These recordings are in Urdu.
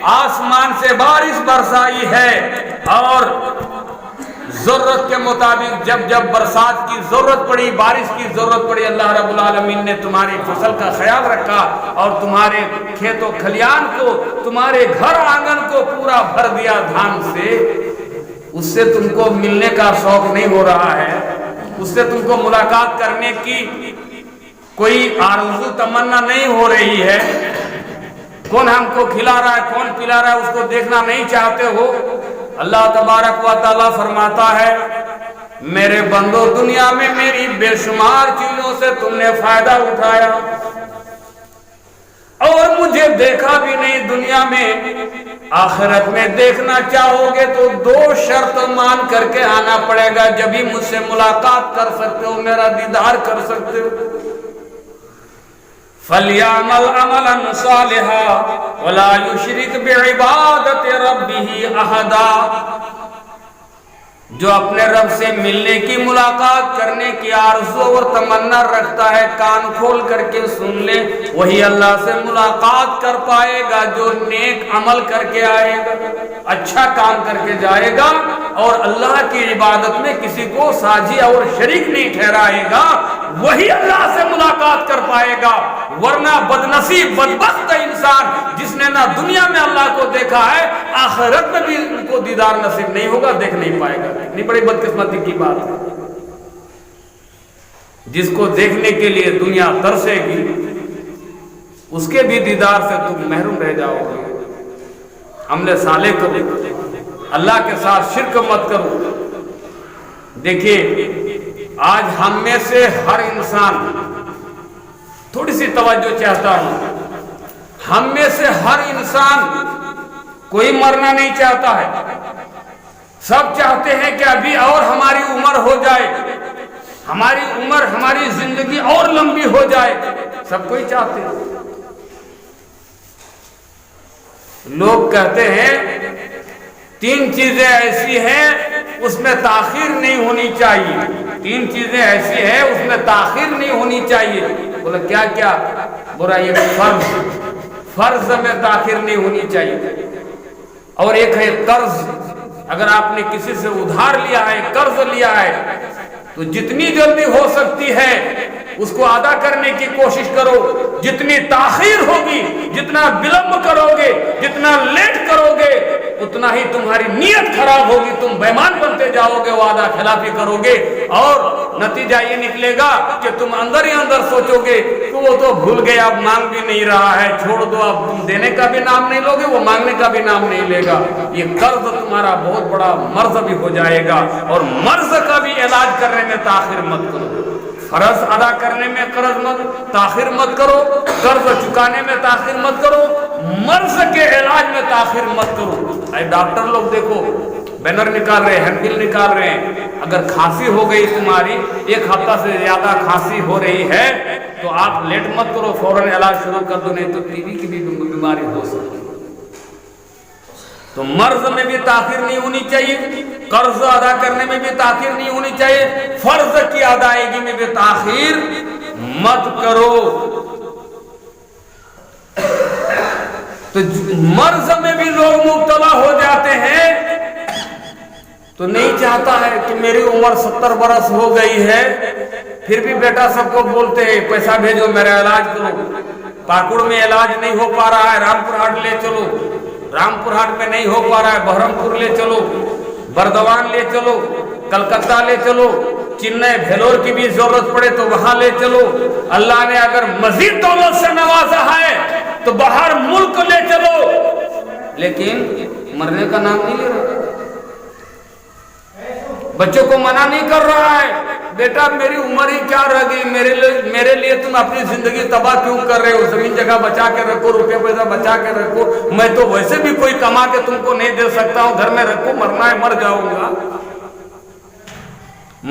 آسمان سے بارش برسائی ہے اور ضرورت کے مطابق جب جب برسات کی ضرورت پڑی، بارش کی ضرورت پڑی، اللہ رب العالمین نے تمہاری فصل کا خیال رکھا اور تمہارے کھیت و کھلیان کو، تمہارے گھر آنگن کو پورا بھر دیا دھان سے۔ اس سے تم کو ملنے کا شوق نہیں ہو رہا ہے، اس سے تم کو ملاقات کرنے کی کوئی آرزو تمنا نہیں ہو رہی ہے، کون ہم کو کھلا رہا ہے کون پلا رہا ہے اس کو دیکھنا نہیں چاہتے ہو۔ اللہ تبارک و تعالیٰ فرماتا ہے میرے بندو دنیا میں میری بے شمار چیزوں سے تم نے فائدہ اٹھایا اور مجھے دیکھا بھی نہیں دنیا میں، آخرت میں دیکھنا چاہو گے تو 2 شرط مان کر کے آنا پڑے گا، جبھی مجھ سے ملاقات کر سکتے ہو، میرا دیدار کر سکتے ہو۔ فَلْيَعْمَلْ عَمَلًا صَالِحًا وَلَا يُشْرِكْ بِعِبَادَةِ رَبِّهِ أَحَدًا۔ جو اپنے رب سے ملنے کی، ملاقات کرنے کی آرزو اور تمنا رکھتا ہے، کان کھول کر کے سن لے، وہی اللہ سے ملاقات کر پائے گا جو نیک عمل کر کے آئے گا، اچھا کام کر کے جائے گا اور اللہ کی عبادت میں کسی کو ساجی اور شریک نہیں ٹھہرائے گا، وہی اللہ سے ملاقات کر پائے گا۔ ورنہ بدنصیب بدبخت انسان جس نے نہ دنیا میں اللہ کو دیکھا ہے، آخرت میں بھی ان کو دیدار نصیب نہیں ہوگا، دیکھ نہیں پائے گا۔ اتنی بڑی بدقسمتی کی بات ہے، جس کو دیکھنے کے لیے دنیا ترسے گی اس کے بھی دیدار سے تم محروم رہ جاؤ گے۔ عمل صالح کرو، اللہ کے ساتھ شرک مت کرو۔ دیکھیے آج ہم میں سے ہر انسان، تھوڑی سی توجہ چاہتا ہوں، ہم میں سے ہر انسان کوئی مرنا نہیں چاہتا ہے، سب چاہتے ہیں کہ ابھی اور ہماری عمر ہو جائے، ہماری عمر، ہماری زندگی اور لمبی ہو جائے، سب کوئی چاہتے ہیں۔ لوگ کہتے ہیں 3 چیزیں ایسی ہیں اس میں تاخیر نہیں ہونی چاہیے، 3 چیزیں ایسی ہیں اس میں تاخیر نہیں ہونی چاہیے۔ بولا کیا کیا؟ بولا یہ فرض میں تاخیر نہیں ہونی چاہیے، اور ایک ہے قرض۔ اگر آپ نے کسی سے ادھار لیا ہے، قرض لیا ہے، تو جتنی جلدی ہو سکتی ہے اس کو ادا کرنے کی کوشش کرو۔ جتنی تاخیر ہوگی، جتنا بلمب کرو گے، جتنا لیٹ کرو گے، اتنا ہی تمہاری نیت خراب ہوگی، تم بیمان بنتے جاؤ گے، وعدہ خلافی کرو گے، اور نتیجہ یہ نکلے گا کہ تم اندر ہی اندر سوچو گے کہ وہ تو بھول گیا، اب مانگ بھی نہیں رہا ہے، چھوڑ دو، اب تم دینے کا بھی نام نہیں لوگے، وہ مانگنے کا بھی نام نہیں لے گا۔ یہ قرض تمہارا بہت بڑا مرض بھی ہو جائے گا، اور مرض کا بھی علاج کرنے میں تاخیر مت کرو۔ فرض ادا کرنے میں تاخیر مت کرو، قرض چکانے میں تاخیر مت کرو، مرض کے علاج میں تاخیر مت کرو۔ اے ڈاکٹر لوگ دیکھو، بینر نکال رہے ہیں، ہینڈبل نکال رہے ہیں، اگر کھانسی ہو گئی تمہاری، 1 ہفتہ سے زیادہ کھانسی ہو رہی ہے تو آپ لیٹ مت کرو، فوراً علاج شروع کر دو، نہیں تو ٹی بی کی بھی بیماری ہو سکتی ہے۔ تو مرض میں بھی تاخیر نہیں ہونی چاہیے، قرض ادا کرنے میں بھی تاخیر نہیں ہونی چاہیے، فرض کی ادائیگی میں بھی تاخیر مت کرو۔ تو مرض میں بھی لوگ مبتلا ہو جاتے ہیں، تو نہیں چاہتا ہے کہ میری عمر 70 برس ہو گئی ہے، پھر بھی بیٹا سب کو بولتے ہیں پیسہ بھیجو میرا علاج کرو۔ پاکڑ میں علاج نہیں ہو پا رہا ہے، رامپور ہاٹ لے چلو، رامپور ہاٹ میں نہیں ہو پا رہا ہے، بہرمپور لے چلو، بردوان لے چلو، کلکتہ لے چلو، چنئی بھیلور کی بھی ضرورت پڑے تو وہاں لے چلو۔ اللہ نے اگر مزید دولت سے نوازا ہے تو باہر ملک لے چلو، لیکن مرنے کا نام نہیں لے رہا۔ بچوں کو منع نہیں کر رہا ہے، بیٹا میری عمر ہی کیا رہ گئی، میرے لیے تم اپنی زندگی تباہ کیوں کر رہے ہو، زمین جگہ بچا کے رکھو، روپے پیسہ بچا کے رکھو، میں تو ویسے بھی کوئی کما کے تم کو نہیں دے سکتا ہوں، گھر میں رکھو، مرنا ہے مر جاؤں گا،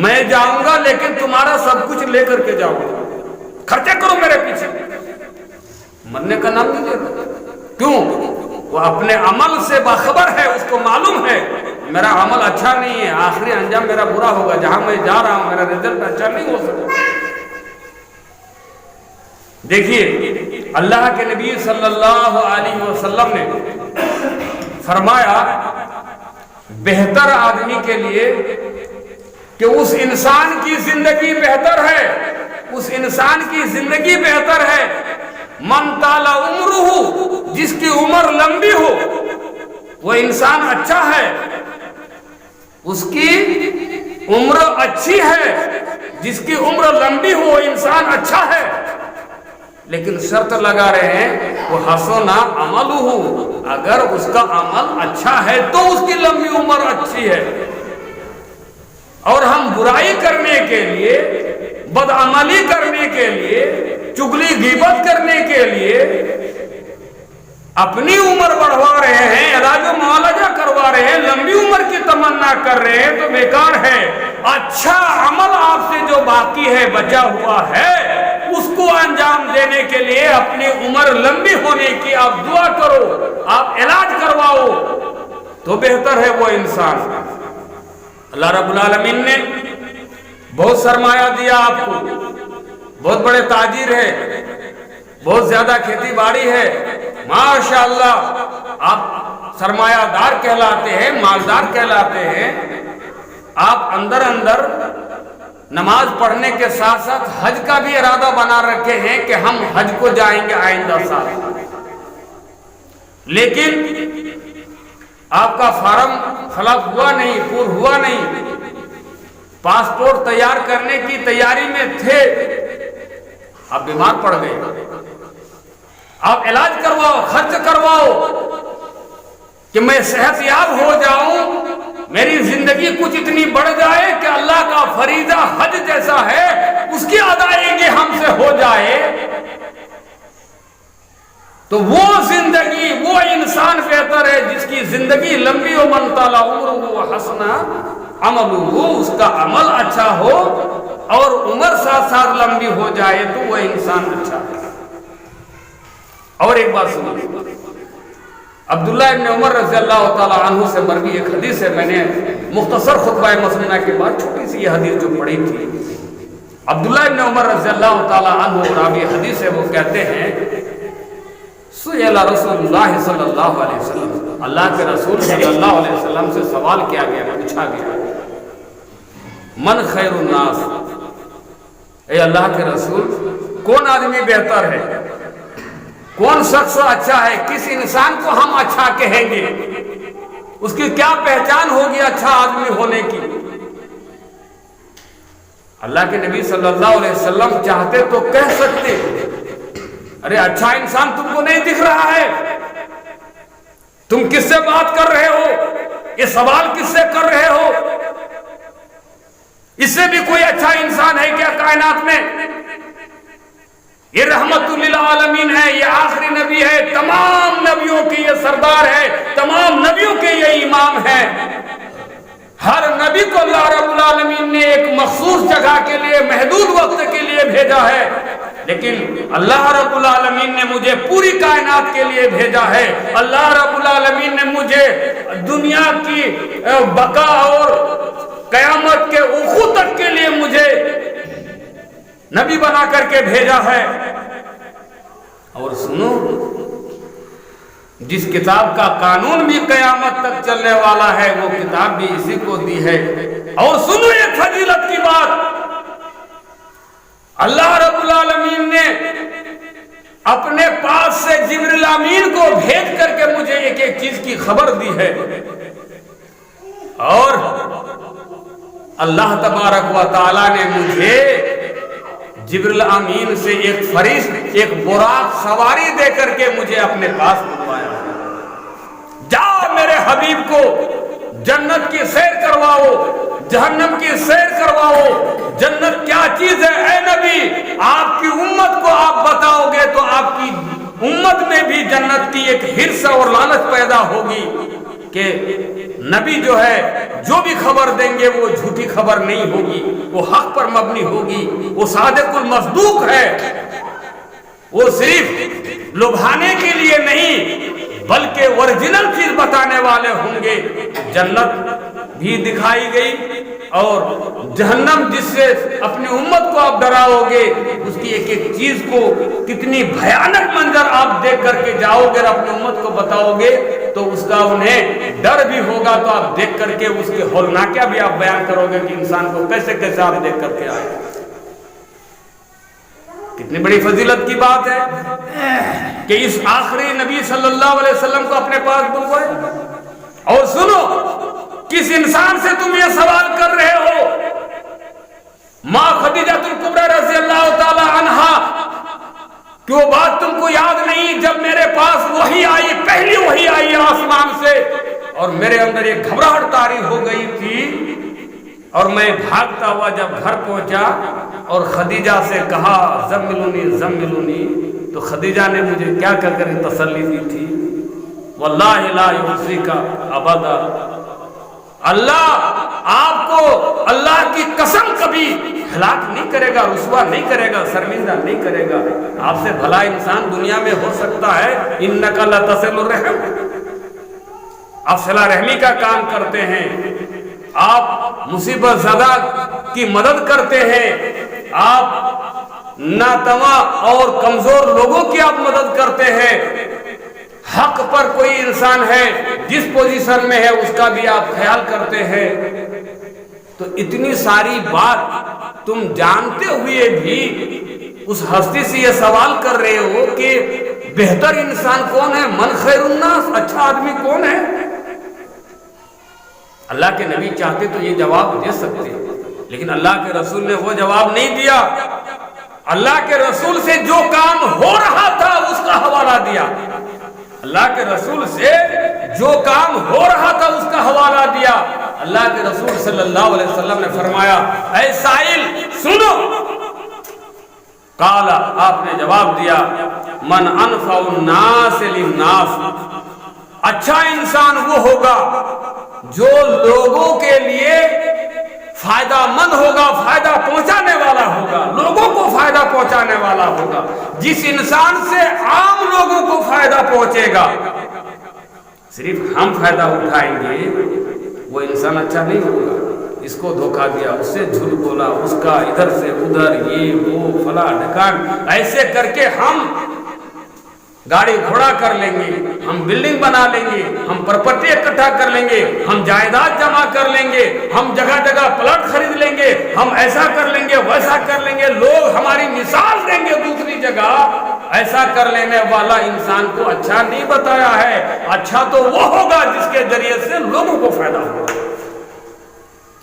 میں جاؤں گا لیکن تمہارا سب کچھ لے کر کے جاؤں گا، خرچہ کرو میرے پیچھے۔ مرنے کا نام نہیں لے رہا، کیوں؟ وہ اپنے عمل سے باخبر ہے، اس کو معلوم ہے میرا عمل اچھا نہیں ہے، آخری انجام میرا برا ہوگا، جہاں میں جا رہا ہوں میرا رزلٹ اچھا نہیں ہو سکتا۔ دیکھیے اللہ کے نبی صلی اللہ علیہ وسلم نے فرمایا بہتر آدمی کے لیے کہ اس انسان کی زندگی بہتر ہے، اس انسان کی زندگی بہتر ہے من طال عمرہ، جس کی عمر لمبی ہو وہ انسان اچھا ہے، اس کی عمر اچھی ہے، جس کی عمر لمبی ہو وہ انسان اچھا ہے، لیکن شرط لگا رہے ہیں وہ حسن عملہ، اگر اس کا عمل اچھا ہے تو اس کی لمبی عمر اچھی ہے۔ اور ہم برائی کرنے کے لیے، بدعملی کرنے کے لیے، چغلی غیبت کرنے کے لیے اپنی عمر بڑھوا رہے ہیں، علاج و معالجہ کروا رہے ہیں، لمبی عمر کی تمنا کر رہے ہیں تو بیکار ہے۔ اچھا عمل آپ سے جو باقی ہے، بچا ہوا ہے، اس کو انجام دینے کے لیے اپنی عمر لمبی ہونے کی آپ دعا کرو، آپ علاج کرواؤ تو بہتر ہے وہ انسان۔ اللہ رب العالمین نے بہت سرمایہ دیا آپ کو، بہت بڑے تاجر ہے، بہت زیادہ کھیتی باڑی ہے، ماشاءاللہ آپ سرمایہ دار کہلاتے ہیں، مالدار کہلاتے ہیں، آپ اندر اندر نماز پڑھنے کے ساتھ ساتھ حج کا بھی ارادہ بنا رکھے ہیں کہ ہم حج کو جائیں گے آئندہ سال، لیکن آپ کا فارم فل اپ ہوا نہیں، پور ہوا نہیں، پاسپورٹ تیار کرنے کی تیاری میں تھے، آپ بیمار پڑ گئے، آپ علاج کرواؤ، خرچ کرواؤ کہ میں صحت یاب ہو جاؤں، میری زندگی کچھ اتنی بڑھ جائے کہ اللہ کا فریضہ حج جیسا ہے اس کی ادائیگی ہم سے ہو جائے، تو وہ زندگی، وہ انسان بہتر ہے جس کی زندگی لمبی ہو، من طال عمرہ وحسن عملہ، اس کا عمل اچھا ہو اور عمر ساتھ ساتھ لمبی ہو جائے تو وہ انسان اچھا ہے۔ اور ایک بات سنو، عبداللہ ابن عمر رضی اللہ تعالیٰ عنہ سے مروی ایک حدیث ہے، میں نے مختصر خطبہ مسنونہ کے بعد چھوٹی سی یہ حدیث جو پڑھی تھی، عبداللہ ابن عمر رضی اللہ تعالیٰ عنہ راوی حدیث ہے، وہ کہتے ہیں سئل رسول اللہ صلی اللہ علیہ وسلم، اللہ کے رسول صلی اللہ علیہ وسلم سے سوال کیا گیا، پوچھا گیا من خیر الناس، اے اللہ کے رسول کون آدمی بہتر ہے، کون شخص اچھا ہے، کس انسان کو ہم اچھا کہیں گے، اس کی کیا پہچان ہوگی اچھا آدمی ہونے کی؟ اللہ کے نبی صلی اللہ علیہ وسلم چاہتے تو کہہ سکتے ارے اچھا انسان تم کو نہیں دکھ رہا ہے، تم کس سے بات کر رہے ہو، یہ سوال کس سے کر رہے ہو، اس سے بھی کوئی اچھا انسان ہے کیا کائنات میں؟ یہ رحمت للعالمین ہے، یہ آخری نبی ہے، تمام نبیوں کی یہ سردار ہے، تمام نبیوں کے یہ امام ہے، ہر نبی کو اللہ رب العالمین نے ایک مخصوص جگہ کے لیے، محدود وقت کے لیے بھیجا ہے، لیکن اللہ رب العالمین نے مجھے پوری کائنات کے لیے بھیجا ہے، اللہ رب العالمین نے مجھے دنیا کی بقا اور قیامت کے وقوع تک کے لیے مجھے نبی بنا کر کے بھیجا ہے۔ اور سنو، جس کتاب کا قانون بھی قیامت تک چلنے والا ہے وہ کتاب بھی اسی کو دی ہے۔ اور سنو ایک فضیلت کی بات، اللہ رب العالمین نے اپنے پاس سے جبریل امین کو بھیج کر کے مجھے ایک ایک چیز کی خبر دی ہے، اور اللہ تبارک و تعالی نے مجھے جبریل امین سے ایک فرشت، ایک براق سواری دے کر کے مجھے اپنے پاس بلوایا، جاؤ میرے حبیب کو جنت کی سیر کرواؤ، جہنم کی سیر کرواؤ، جنت کیا چیز ہے اے نبی، آپ کی امت کو آپ بتاؤ گے تو آپ کی امت میں بھی جنت کی ایک حرص اور لالچ پیدا ہوگی کہ نبی جو ہے جو بھی خبر دیں گے وہ جھوٹی خبر نہیں ہوگی، وہ حق پر مبنی ہوگی، وہ صادق المصدوق ہے، وہ صرف لبھانے کے لیے نہیں بلکہ اوریجنل چیز بتانے والے ہوں گے۔ جنت بھی دکھائی گئی اور جہنم جس سے اپنی امت کو آپ ڈراؤ گے، اس کی ایک ایک چیز کو کتنی بھیانک منظر آپ دیکھ کر کے جاؤ گے اور اپنی امت کو بتاؤ گے تو اس کا انہیں ڈر بھی ہوگا، تو آپ دیکھ کر کے اس کے ہولناکیہ بھی آپ بیان کرو گے کہ انسان کو کیسے کیسے آپ دیکھ کر کے آئے۔ کتنی بڑی فضیلت کی بات ہے کہ اس آخری نبی صلی اللہ علیہ وسلم کو اپنے پاس بلوائے۔ اور سنو، کس انسان سے تم یہ سوال کر رہے ہو؟ ماں خدیجہ الکبریٰ رضی اللہ تعالی عنہا، کہ وہ بات تم کو یاد نہیں جب میرے پاس وحی آئی، پہلی وحی آئی آسمان سے، اور میرے اندر ایک گھبراہٹ طاری ہو گئی تھی، اور میں بھاگتا ہوا جب گھر پہنچا اور خدیجہ سے کہا زملونی زملونی، تو خدیجہ نے مجھے کیا کہہ کر تسلی دی تھی؟ واللہ لا یخزیک ابدا، اللہ آپ کو اللہ کی قسم کبھی ہلاک نہیں کرے گا، رسوا نہیں کرے گا، شرمندہ نہیں کرے گا۔ آپ سے بھلا انسان دنیا میں ہو سکتا ہے؟ انک لتصل الرحم، آپ صلہ رحمی کا کام کرتے ہیں، آپ مصیبت زدہ کی مدد کرتے ہیں، آپ ناتواں اور کمزور لوگوں کی آپ مدد کرتے ہیں، حق پر کوئی انسان ہے جس پوزیشن میں ہے اس کا بھی آپ خیال کرتے ہیں، تو اتنی ساری بات تم جانتے ہوئے بھی اس ہستی سے یہ سوال کر رہے ہو کہ بہتر انسان کون ہے، من خیر الناس، اچھا آدمی کون ہے؟ اللہ کے نبی چاہتے تو یہ جواب دے سکتے، لیکن اللہ کے رسول نے وہ جواب نہیں دیا۔ اللہ کے رسول سے جو کام ہو رہا تھا اس کا حوالہ دیا، اللہ کے رسول سے جو کام ہو رہا تھا اس کا حوالہ دیا۔ اللہ کے رسول صلی اللہ علیہ وسلم نے فرمایا اے سائل سنو، قال، آپ نے جواب دیا، من انفع الناس للناس، اچھا انسان وہ ہوگا جو لوگوں کے لیے فائدہ مند ہوگا، فائدہ پہنچانے والا ہوگا، لوگوں کو فائدہ پہنچانے والا ہوگا۔ جس انسان سے عام لوگوں کو فائدہ پہنچے گا، صرف ہم فائدہ اٹھائیں گے، وہ انسان اچھا نہیں ہوگا۔ اس کو دھوکہ دیا، اس سے جھوٹ بولا، اس کا ادھر سے ادھر، یہ وہ فلاں ڈھکان، ایسے کر کے ہم گاڑی گھوڑا کر لیں گے، ہم بلڈنگ بنا لیں گے، ہم پراپرٹی اکٹھا کر لیں گے، ہم جائیداد جمع کر لیں گے، ہم جگہ جگہ پلاٹ خرید لیں گے، ہم ایسا کر لیں گے، ویسا کر لیں گے، لوگ ہماری مثال دیں گے دوسری جگہ۔ ایسا کر لینے والا انسان کو اچھا نہیں بتایا ہے، اچھا تو وہ ہوگا جس کے ذریعے سے لوگوں کو فائدہ ہوگا۔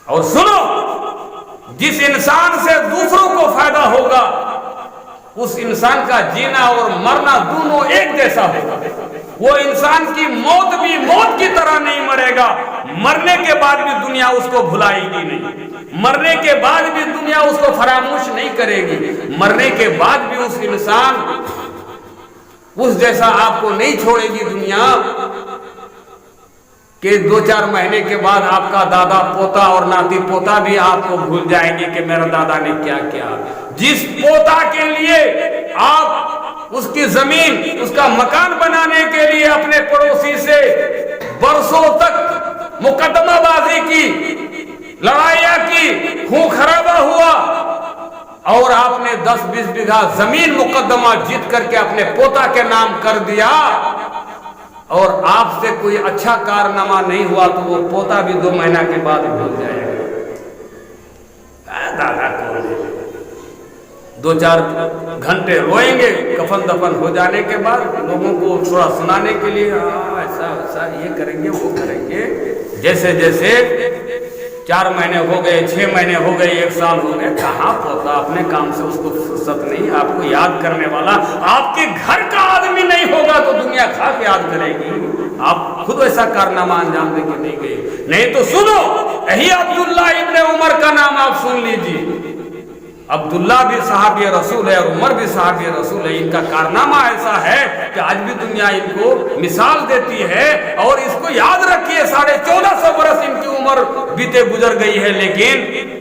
اور سنو، جس انسان سے دوسروں کو فائدہ ہوگا اس انسان کا جینا اور مرنا دونوں ایک جیسا ہوگا۔ وہ انسان کی موت بھی موت کی طرح نہیں مرے گا، مرنے کے بعد بھی دنیا اس کو بھلائے گی نہیں، مرنے کے بعد بھی دنیا اس کو فراموش نہیں کرے گی، مرنے کے بعد بھی اس انسان اس جیسا آپ کو نہیں چھوڑے گی دنیا کہ 2-4 مہینے کے بعد آپ کا دادا پوتا اور ناتی پوتا بھی آپ کو بھول جائیں گے کہ میرا دادا نے کیا کیا۔ جس پوتا کے لیے آپ اس کی زمین، اس کا مکان بنانے کے لیے اپنے پڑوسی سے برسوں تک مقدمہ بازی کی، لڑائیاں کی، خون خرابہ ہوا، اور آپ نے 10-20 بیگھہ زمین مقدمہ جیت کر کے اپنے پوتا کے نام کر دیا، اور آپ سے کوئی اچھا کارنامہ نہیں ہوا تو وہ پوتا بھی 2 مہینہ کے بعد بھول جائے گا دادا کون ہے۔ 2-4 گھنٹے روئیں گے کفن دفن ہو جانے کے بعد، لوگوں کو تھوڑا سنانے کے لیے ایسا ایسا یہ کریں گے وہ کریں گے، جیسے جیسے 4 مہینے ہو گئے، 6 مہینے ہو گئے، 1 سال ہو گئے، کہاں پوتا اپنے کام سے اس کو فرصت نہیں، آپ کو یاد کرنے والا آپ کے گھر کا آدمی نہیں ہوگا تو دنیا کھا کے یاد کرے گی۔ آپ خود ایسا کارنامہ انجام دے کے نہیں گئے۔ نہیں تو سنو، یہی عبداللہ ابن عمر کا نام آپ سن لیجیے۔ عبداللہ بھی صحابی رسول ہے اور عمر بھی صحابی رسول ہے، ان کا کارنامہ ایسا ہے کہ آج بھی دنیا ان کو مثال دیتی ہے، اور اس کو یاد رکھیے 1450 برس ان کی عمر بیتے گزر گئی ہے، لیکن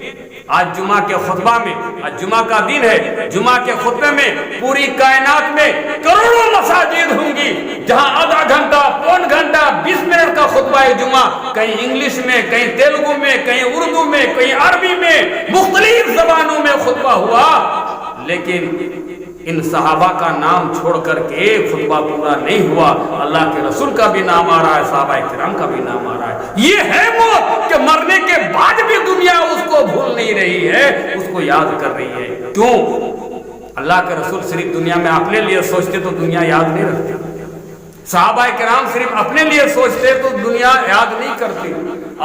آج جمعہ کے خطبہ میں، آج جمعہ کا دن ہے، جمعہ کے خطبے میں پوری کائنات میں کروڑوں مساجد ہوں گی جہاں آدھا گھنٹہ، پون گھنٹہ، 20 منٹ کا خطبہ خطبہ جمعہ کہیں انگلش میں، کہیں تیلگو میں، کہیں اردو میں، کہیں عربی میں، مختلف زبانوں میں خطبہ ہوا، لیکن ان صحابہ کا نام چھوڑ کر کے خطبہ پورا نہیں ہوا۔ اللہ کے رسول کا بھی نام آ رہا ہے، صحابہ کرام کا بھی نام آ رہا ہے۔ یہ ہے موت کہ مرنے کے بعد بھی دنیا اس کو بھول نہیں رہی ہے، اس کو یاد کر رہی ہے۔ کیوں؟ اللہ کے رسول صرف دنیا میں اپنے لیے سوچتے تو دنیا یاد نہیں رکھتی، صحابہ کرام صرف اپنے لیے سوچتے تو دنیا یاد نہیں کرتی۔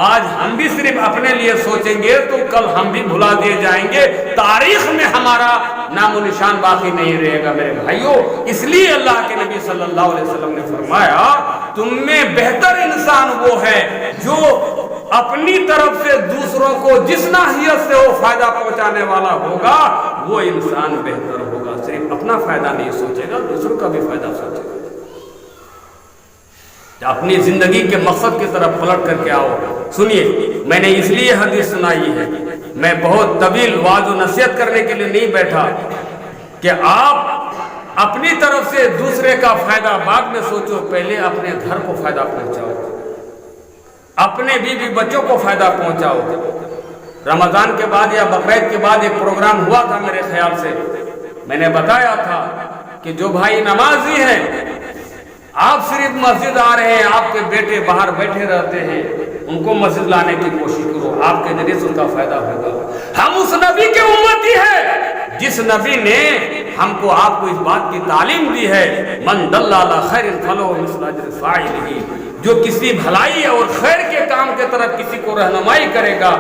آج ہم بھی صرف اپنے لیے سوچیں گے تو کل ہم بھی بھلا دیے جائیں گے، تاریخ میں ہمارا نام و نشان باقی نہیں رہے گا میرے بھائیوں۔ اس لیے اللہ کے نبی صلی اللہ علیہ وسلم نے فرمایا تم میں بہتر انسان وہ ہے جو اپنی طرف سے دوسروں کو جس ناحیت سے وہ فائدہ پہنچانے والا ہوگا وہ انسان بہتر ہوگا۔ صرف اپنا فائدہ نہیں سوچے گا، دوسروں کا بھی فائدہ سوچے گا۔ اپنی زندگی کے مقصد کی طرف پلٹ کر کے آؤ۔ سنیے، میں نے اس لیے حدیث سنائی ہے، میں بہت طویل وعظ و نصیحت کرنے کے لیے نہیں بیٹھا کہ آپ اپنی طرف سے دوسرے کا فائدہ بعد میں سوچو، پہلے اپنے گھر کو فائدہ پہنچاؤ، اپنے بیوی بچوں کو فائدہ پہنچاؤ۔ رمضان کے بعد یا بقرعید کے بعد ایک پروگرام ہوا تھا میرے خیال سے، میں نے بتایا تھا کہ جو بھائی نمازی ہیں، آپ صرف مسجد آ رہے ہیں، آپ کے بیٹے باہر بیٹھے رہتے ہیں، ان کو مسجد لانے کی کوشش کرو، آپ کے ذریعے سے ان کا فائدہ ہوگا۔ ہم اس نبی کے امتی ہیں جس نبی نے ہم کو آپ کو اس بات کی تعلیم دی ہے، من دل علی خیر فلہ مثل اجر فاعلہ، جو کسی بھلائی اور خیر کے کام کے طرف کسی کو رہنمائی کرے گا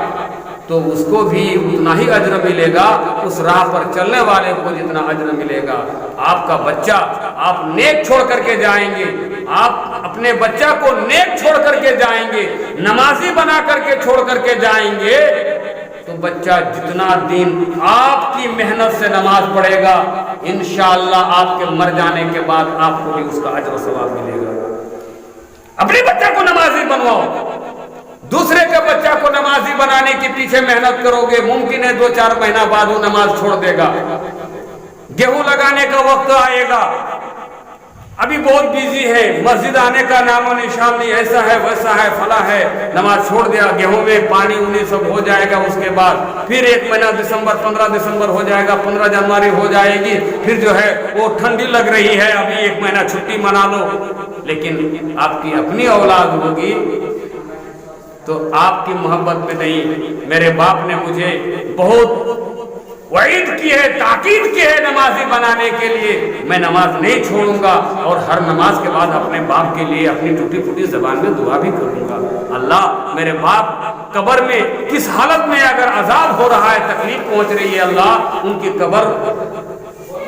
تو اس کو بھی اتنا ہی اجر ملے گا، اس راہ پر چلنے والے کو جتنا اجر ملے گا۔ آپ کا بچہ آپ نیک چھوڑ کر کے جائیں گے، آپ اپنے بچہ کو نیک چھوڑ کر کے جائیں گے، نمازی بنا کر کے چھوڑ کر کے جائیں گے، تو بچہ جتنا دن آپ کی محنت سے نماز پڑھے گا، انشاءاللہ آپ کے مر جانے کے بعد آپ کو بھی اس کا اجر و ثواب ملے گا۔ اپنے بچہ کو نمازی بنواؤ، دوسرے کے بچہ کو نمازی بنانے کے پیچھے محنت کرو گے، ممکن ہے 2-4 مہینہ بعد وہ نماز چھوڑ دے گا، گیہوں لگانے کا وقت آئے گا، ابھی بہت بیزی ہے، مسجد آنے کا نام و نشان نہیں، ایسا ہے ویسا ہے فلاں ہے، نماز چھوڑ دیا، گیہوں میں پانی انہیں سب ہو جائے گا، اس کے بعد پھر 1 مہینہ دسمبر 15 دسمبر ہو جائے گا، 15 جنوری ہو جائے گی، پھر جو ہے وہ ٹھنڈی لگ رہی ہے، ابھی 1 مہینہ چھٹی منا لو۔ لیکن آپ کی اپنی اولاد ہوگی تو آپ کی محبت میں نہیں۔ میرے باپ نے مجھے بہت وعید کی ہے، تاکید کی ہے نمازی بنانے کے لیے، میں نماز نہیں چھوڑوں گا، اور ہر نماز کے بعد اپنے باپ کے لیے اپنی ٹوٹی پھوٹی زبان میں دعا بھی کروں گا، اللہ میرے باپ قبر میں کس حالت میں اگر عذاب ہو رہا ہے، تکلیف پہنچ رہی ہے، اللہ ان کی قبر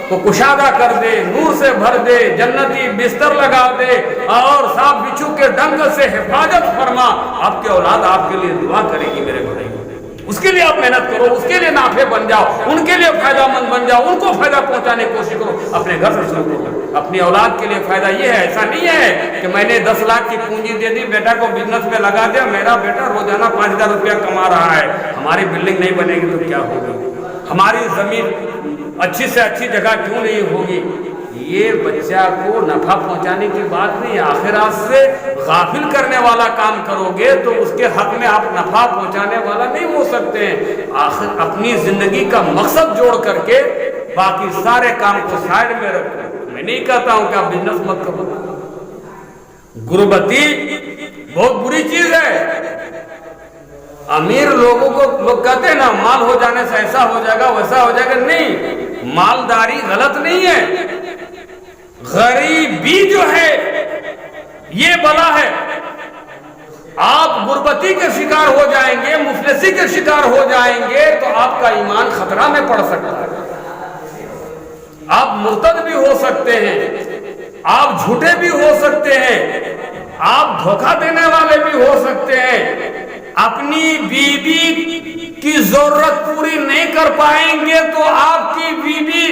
کو کشادہ کر دے، نور سے بھر دے، جنتی بستر لگا دے، اور سانپ بچھو کے ڈنگ سے حفاظت فرما۔ آپ کے اولاد آپ کے لیے دعا کرے گی میرے بھائی، اس کے لیے آپ محنت کرو، اس کے لیے نافع بن جاؤ، ان کے لیے فائدہ مند بن جاؤ، ان کو فائدہ پہنچانے کی کوشش کرو، اپنے گھر سے شروع کرو۔ اپنی اولاد کے لیے فائدہ یہ ہے، ایسا نہیں ہے کہ میں نے 10 لاکھ کی پونجی دے دی، بیٹا کو بزنس میں لگا دیا، میرا بیٹا روزانہ 5000 روپیہ کما رہا ہے، ہماری بلڈنگ نہیں بنے گی تو کیا ہوگی، ہماری زمین اچھی سے اچھی جگہ کیوں نہیں ہوگی۔ یہ بچہ کو نفع پہنچانے کی بات نہیں، آخرات سے غافل کرنے والا کام کرو گے تو اس کے حق میں آپ نفع پہنچانے والا نہیں ہو سکتے ہیں۔ آخر اپنی زندگی کا مقصد جوڑ کر کے باقی سارے کام کو سائڈ میں رکھو۔ میں نہیں کہتا ہوں کہ آپ بزنس مت کرو، غربتی بہت بری چیز ہے۔ امیر لوگوں کو لوگ کہتے ہیں نا مال ہو جانے سے ایسا ہو جائے گا ویسا ہو جائے گا، نہیں، مالداری غلط نہیں ہے، غریبی جو ہے یہ بلا ہے۔ آپ غربتی کے شکار ہو جائیں گے، مفلسی کے شکار ہو جائیں گے تو آپ کا ایمان خطرہ میں پڑ سکتا ہے، آپ مرتد بھی ہو سکتے ہیں، آپ جھوٹے بھی ہو سکتے ہیں، آپ دھوکہ دینے والے بھی ہو سکتے ہیں، اپنی بیوی کی ضرورت پوری نہیں کر پائیں گے تو آپ کی بیوی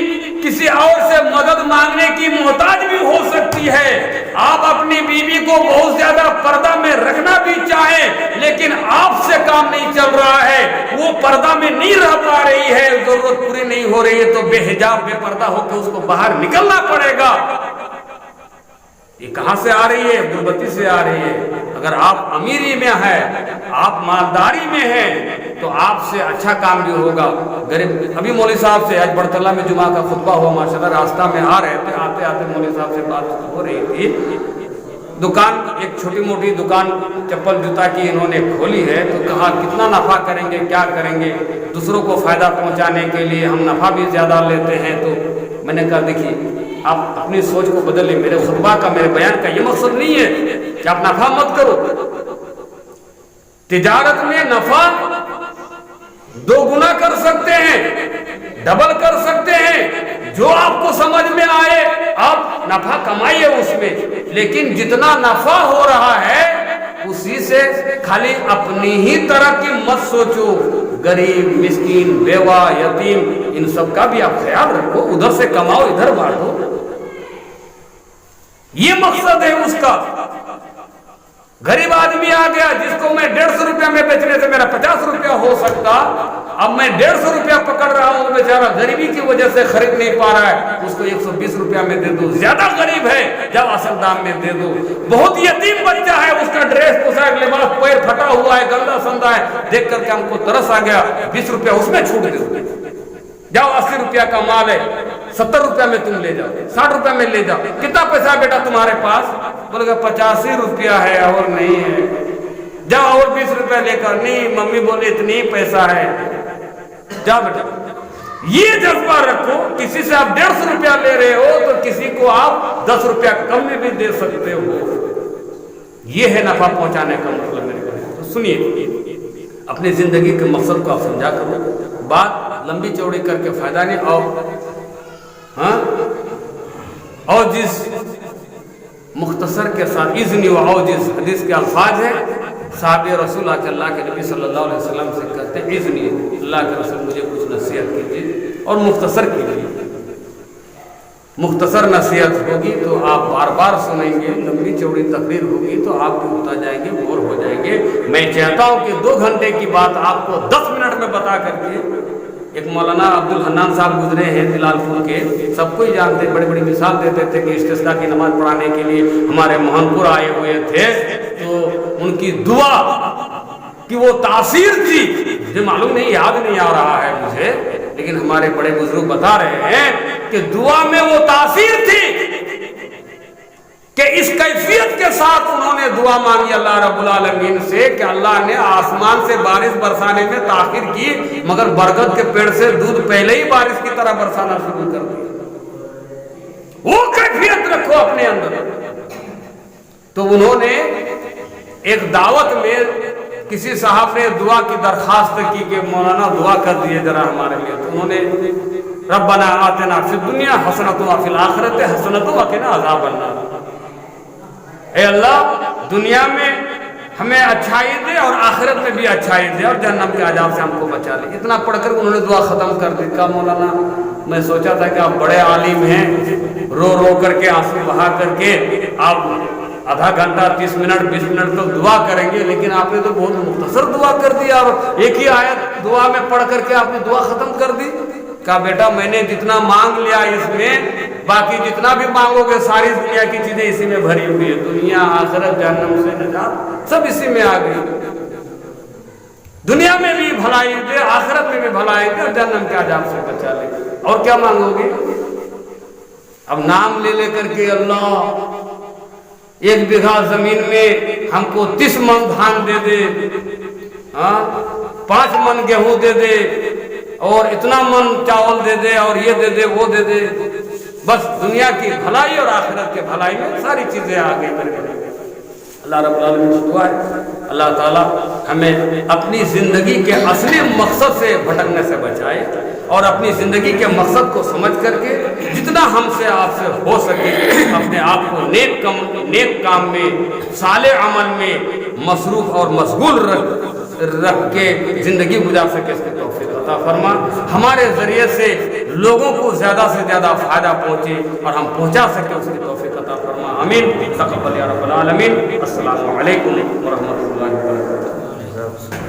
کسی اور سے مدد مانگنے کی محتاج بھی ہو سکتی ہے۔ آپ اپنی بیوی کو بہت زیادہ پردہ میں رکھنا بھی چاہیں لیکن آپ سے کام نہیں چل رہا ہے، وہ پردہ میں نہیں رہ پا رہی ہے، ضرورت پوری نہیں ہو رہی ہے، تو بے حجاب بے پردہ ہو کے اس کو باہر نکلنا پڑے گا۔ یہ کہاں سے آ رہی ہے؟ غربتی سے آ رہی ہے۔ اگر آپ امیری میں ہیں، آپ مالداری میں ہیں تو آپ سے اچھا کام بھی ہوگا۔ غریب ابھی مولوی صاحب سے آج بڑتلہ میں جمعہ کا خطبہ ہوا، ماشاءاللہ راستہ میں آ رہے تھے، آتے آتے مولوی صاحب سے بات ہو رہی تھی۔ دکان ایک چھوٹی موٹی دکان چپل جوتا کی انہوں نے کھولی ہے، تو کہا کتنا نفع کریں گے، کیا کریں گے، دوسروں کو فائدہ پہنچانے کے لیے ہم نفع بھی زیادہ لیتے ہیں۔ تو میں نے کہا دیکھیے آپ اپنی سوچ کو بدل لیں، میرے خطبہ کا میرے بیان کا یہ مقصد نہیں ہے کہ آپ نفع مت کرو۔ تجارت میں نفع دو گنا کر سکتے ہیں، ڈبل کر سکتے ہیں، جو آپ کو سمجھ میں آئے آپ نفع کمائیے اس میں، لیکن جتنا نفع ہو رہا ہے اسی سے خالی اپنی ہی طرح کی مت سوچو، غریب مسکین بیوہ یتیم ان سب کا بھی آپ خیال رکھو، ادھر سے کماؤ ادھر بانٹو، یہ مقصد ہے اس کا۔ غریب آدمی آ گیا جس کو میں 150 روپیہ میں بیچنے سے میرا 50 روپیہ ہو سکتا، اب میں 150 روپیہ پکڑ رہا ہوں، بیچارہ غریبی کی وجہ سے خرید نہیں پا رہا ہے، اس کو 120 روپیہ میں دے دو، زیادہ غریب ہے جب اصل دام میں دے دو۔ بہت یتیم بچہ ہے، اس کا ڈریس پوشاک لباس پیر پھٹا ہوا ہے، گندا سندا ہے، دیکھ کر کے ہم کو ترس آ گیا، 20 روپیہ اس میں چھوٹ دے دو، جاؤ 80 روپیہ کا مال ہے 70 روپیہ میں تم لے جاؤ، 60 روپیہ میں لے جاؤ، کتنا پیسہ ہے بیٹا تمہارے پاس؟ بولے گا 85 روپیہ ہے اور نہیں ہے، جاؤ اور 20 روپیہ لے کر، نہیں ممی بولے اتنی پیسہ ہے، جاؤ بیٹا۔ یہ جذبہ رکھو، کسی سے آپ 150 روپیہ لے رہے ہو تو کسی کو آپ 10 روپیہ کم میں بھی دے سکتے ہو، یہ ہے نفع پہنچانے کا مطلب میرے بھائی۔ تو سنیے، اپنی زندگی کے مقصد کو آپ سمجھا کرو، بات لمبی چوڑی کر کے فائدہ نہیں، اور جس مختصر کے ساتھ اذنی و اوجز حدیث کے الفاظ ہیں، صحابی رسول اللہ کے نبی صلی اللہ علیہ وسلم سے کہتے ہیں اذنی، اللہ کے رسول مجھے کچھ نصیحت کیجیے اور مختصر کیجیے۔ مختصر نصیحت ہوگی تو آپ بار بار سنیں گے، لمبی چوڑی تقریر ہوگی تو آپ بھی اٹھا جائیں گے، بور ہو جائیں گے۔ میں چاہتا ہوں کہ 2 گھنٹے کی بات آپ کو 10 منٹ میں بتا کر کے، ایک مولانا عبد الحنان صاحب گزرے ہیں جلال پور کے، سب کو ہی جانتے ہیں، بڑی بڑی مثال دیتے تھے کہ استسقاء کی نماز پڑھانے کے لیے ہمارے موہن پور آئے ہوئے تھے، تو ان کی دعا کی وہ تاثیر تھی، مجھے معلوم نہیں، یاد نہیں آ رہا ہے مجھے، لیکن ہمارے بڑے بزرگ بتا رہے ہیں کہ دعا میں وہ تاثیر تھی کہ اس کیفیت کے ساتھ انہوں نے دعا مانگی اللہ رب العالمین سے کہ اللہ نے آسمان سے بارش برسانے میں تاخیر کی، مگر برگد کے پیڑ سے دودھ پہلے ہی بارش کی طرح برسانا شروع کر دیا۔ وہ کیفیت رکھو اپنے اندر۔ تو انہوں نے ایک دعوت میں کسی صاحب نے دعا کی درخواست کی کہ مولانا دعا کر دیے ذرا ہمارے لیے، تو انہوں نے ربنا آتنا فی الدنیا حسنۃ وفی الآخرۃ حسنۃ وقنا عذاب النار، اے اللہ دنیا میں ہمیں اچھائی دے اور آخرت میں بھی اچھائی دے اور جہنم کے عذاب سے ہم کو بچا لے۔ اتنا پڑھ کر انہوں نے دعا ختم کر دی۔ کہا مولانا میں سوچا تھا کہ آپ بڑے عالم ہیں، رو رو کر کے آنسو بہا کر کے آپ آدھا گھنٹہ 30 منٹ 20 منٹ تو دعا کریں گے، لیکن آپ نے تو بہت مختصر دعا کر دی اور ایک ہی آیت دعا میں پڑھ کر کے آپ نے دعا ختم کر دی۔ کہا بیٹا میں نے جتنا مانگ لیا اس میں، باقی جتنا بھی مانگو گے ساری دنیا کی چیزیں اسی میں بھری ہوئی ہے، دنیا آخرت جہنم سے نجات سب اسی میں آ گئی، دنیا میں بھی بھلائی دے آخرت میں بھی بھلائی دے اور جہنم کے عذاب سے بچا لے، اور کیا مانگو گے؟ اب نام لے لے کر کے اللہ 1 بیگھہ زمین میں ہم کو 30 من دھان دے دے، 5 من گیہوں دے دے اور اتنا من چاول دے دے اور یہ دے دے وہ دے دے، بس دنیا کی بھلائی اور آخرت کے بھلائی میں ساری چیزیں آ گئی میرے بھائی۔ اللہ رب العالمین سے دعا ہے اللہ تعالیٰ ہمیں اپنی زندگی کے اصلی مقصد سے بھٹکنے سے بچائے اور اپنی زندگی کے مقصد کو سمجھ کر کے جتنا ہم سے آپ سے ہو سکے اپنے آپ کو نیک کام میں صالح عمل میں مصروف اور مشغول رکھ کے زندگی گزار سکے، اس کی توفیق عطا فرما۔ ہمارے ذریعے سے لوگوں کو زیادہ سے زیادہ فائدہ پہنچے اور ہم پہنچا سکے، اس کی توفیق عطا فرما، آمین۔ تقبل یا رب العالمین۔ السلام علیکم ورحمۃ اللہ وبرکاتہ۔